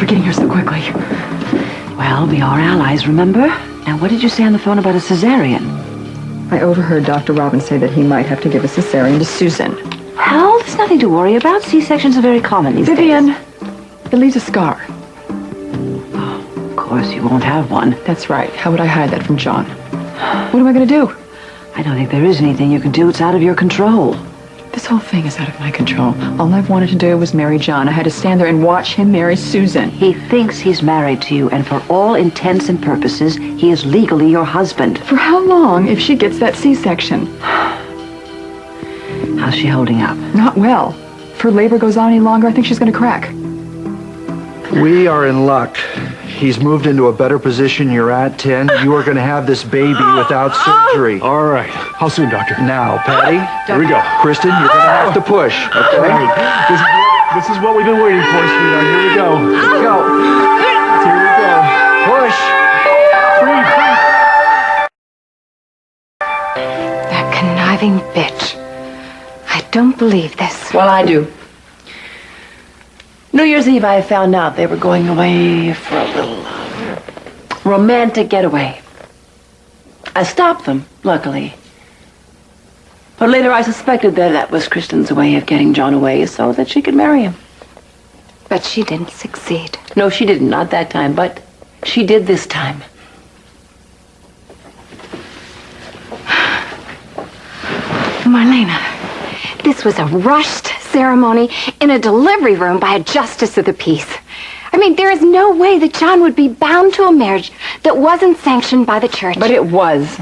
for getting here so quickly. Well, we are allies, remember? Now, what did you say on the phone about a cesarean? I overheard Dr. Robbins say that he might have to give a cesarean to Susan. Well, there's nothing to worry about. C-sections are very common these Vivian, days. it leaves a scar. Of course, you won't have one. That's right. How would I hide that from John? What am I going to do? I don't think there is anything you can do. It's out of your control. This whole thing is out of my control. All I've wanted to do was marry John. I had to stand there and watch him marry Susan. He thinks he's married to you, and for all intents and purposes, he is legally your husband. For how long if she gets that C-section? How's she holding up? Not well. If her labor goes on any longer, I think she's going to crack. We are in luck. He's moved into a better position. You're at 10. You are going to have this baby without surgery. All right. How soon, doctor? Now, Patty. Here we go. Kristen, you're going to have to push. Okay? All right. This is what we've been waiting for, sweetheart. Here we go. Let's go. Here we go. Push. Breathe. That conniving bitch. I don't believe this. Well, I do. New Year's Eve, I found out they were going away for a little romantic getaway. I stopped them, luckily. But later I suspected that that was Kristen's way of getting John away so that she could marry him. But she didn't succeed. No, she didn't, not that time, but she did this time. Marlena, this was a rushed ceremony in a delivery room by a justice of the peace. I mean, there is no way that John would be bound to a marriage that wasn't sanctioned by the church. But it was.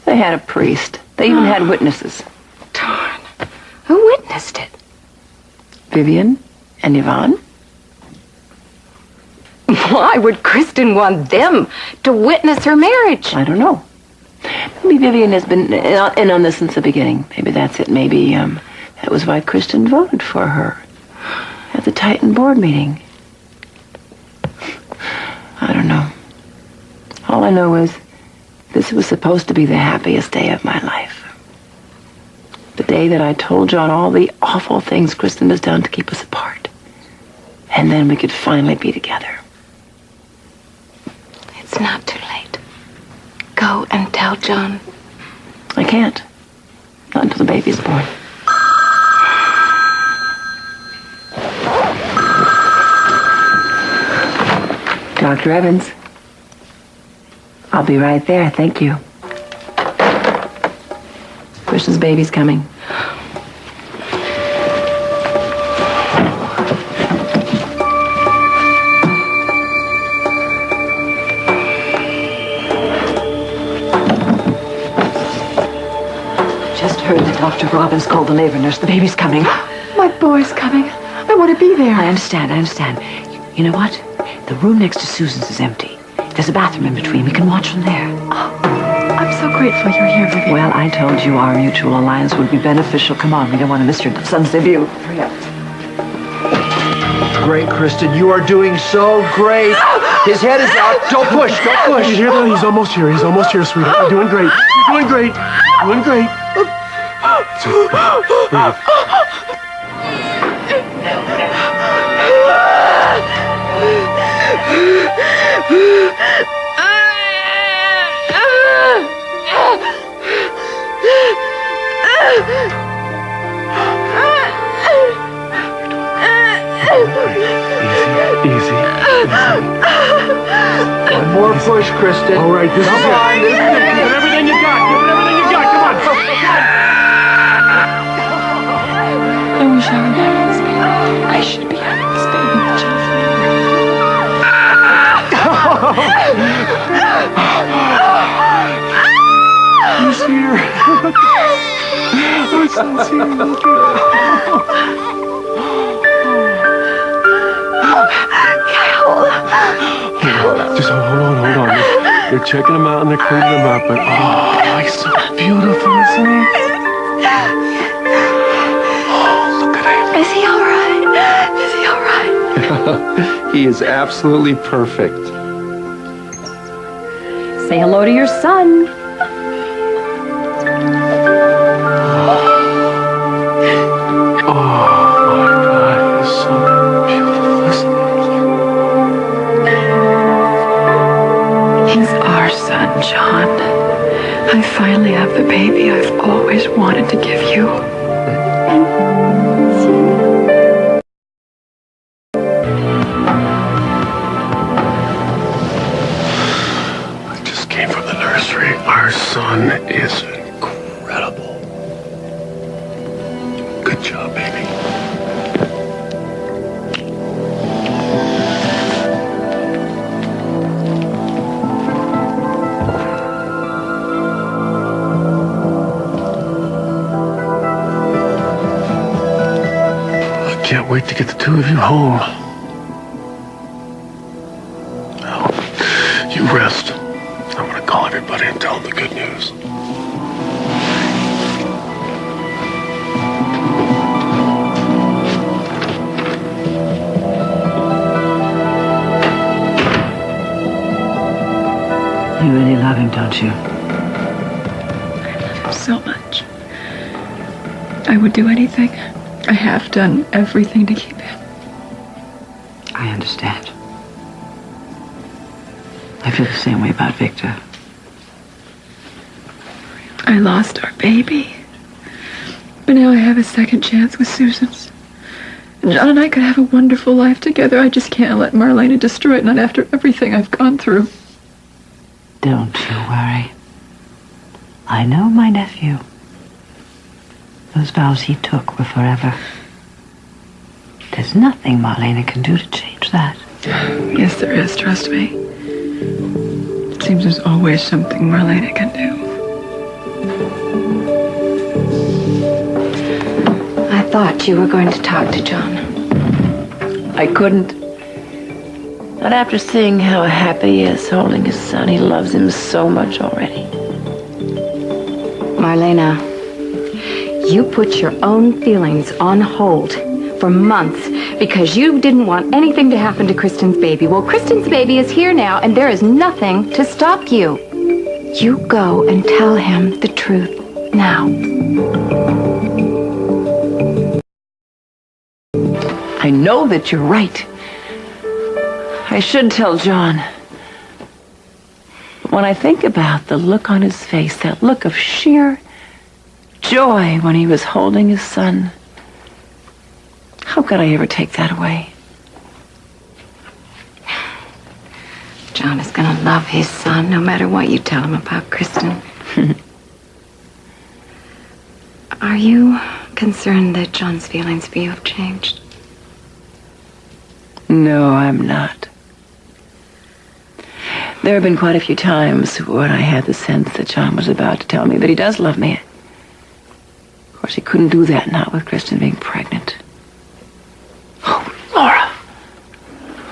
They had a priest. They even had witnesses. Darn. Who witnessed it? Vivian and Yvonne. Why would Kristen want them to witness her marriage? I don't know. Maybe Vivian has been in on this since the beginning. Maybe that's it. Maybe that was why Kristen voted for her at the Titan board meeting. I don't know. All I know is this was supposed to be the happiest day of my life. The day that I told John all the awful things Kristen has done to keep us apart. And then we could finally be together. It's not too late. Go and tell John. I can't. Not until the baby's born. Dr. Evans. I'll be right there, thank you. Kristen's baby's coming. Just heard that Dr. Robbins called the labor nurse. The baby's coming. My boy's coming. I want to be there. I understand. You know what? The room next to Susan's is empty. There's a bathroom in between. We can watch from there. I'm so grateful you're here, Vivian. Well, I told you our mutual alliance would be beneficial. Come on, we don't want to miss your son's debut. Hurry up. Great, Kristen. You are doing so great. His head is out. Don't push. Don't push. Did you hear that? He's almost here. He's almost here, sweetheart. You're doing great. You're doing great. You're doing great. Breathe. Easy. One more push, Kristen. All right, this is it. Give it everything you got. Give it everything you got. Come on. I wish I were having this baby. I should be having this baby. Who's here? Our son's here. Look Just hold on. They're checking him out and they're cleaning him up, but he's so beautiful, isn't he? Oh, look at him. Is he all right? He is absolutely perfect. Say hello to your son. Oh, my God. He's so beautiful, isn't he? of the baby I've always wanted to give you. I just came from the nursery. Our son is incredible. Good job, baby. Can't wait to get the two of you home. Now, you rest. I'm gonna call everybody and tell them the good news. You really love him, don't you? I love him so much. I would do anything. I have done everything to keep him. I understand. I feel the same way about Victor. I lost our baby. But now I have a second chance with Susan's. John and I could have a wonderful life together. I just can't let Marlena destroy it, not after everything I've gone through. Don't you worry. I know my nephew. Those vows he took were forever. There's nothing Marlena can do to change that. Yes, there is, trust me. It seems there's always something Marlena can do. I thought you were going to talk to John. I couldn't. Not after seeing how happy he is holding his son. He loves him so much already. Marlena, you put your own feelings on hold for months because you didn't want anything to happen to Kristen's baby. Well, Kristen's baby is here now, and there is nothing to stop you. You go and tell him the truth now. I know that you're right. I should tell John. But when I think about the look on his face, that look of sheer joy when he was holding his son, how could I ever take that away? John is going to love his son no matter what you tell him about Kristen. Are you concerned that John's feelings for you have changed? No, I'm not. There have been quite a few times when I had the sense that John was about to tell me that he does love me. Of course, he couldn't do that, not with Kristen being pregnant. Oh, Laura.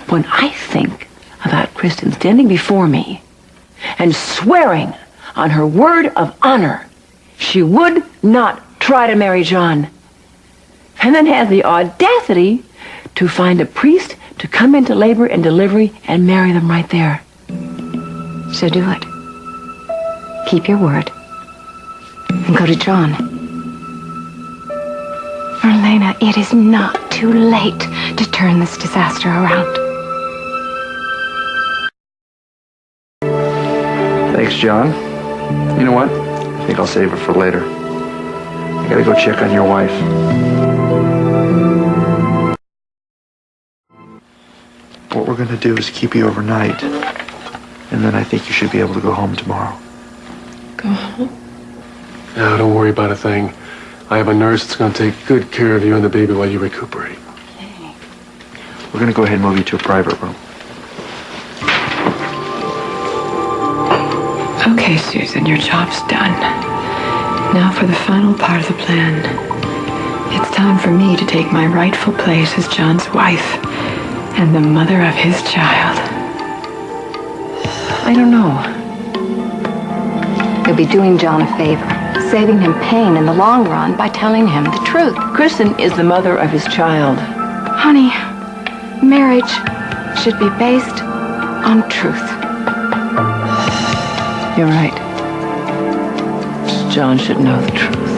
When I think about Kristen standing before me and swearing on her word of honor she would not try to marry John, and then has the audacity to find a priest to come into labor and delivery and marry them right there. So do it. Keep your word. And go to John. Marlena, it is not too late to turn this disaster around. Thanks, John. You know what? I think I'll save it for later. I gotta go check on your wife. What we're gonna do is keep you overnight. And then I think you should be able to go home tomorrow. Go home? No, don't worry about a thing. I have a nurse that's going to take good care of you and the baby while you recuperate. We're gonna go ahead and move you to a private room. Okay, Susan, your job's done. Now for the final part of the plan. It's time for me to take my rightful place as John's wife and the mother of his child. I don't know. You'll be doing John a favor, saving him pain in the long run by telling him the truth. Kristen is the mother of his child. Honey, marriage should be based on truth. You're right. John should know the truth.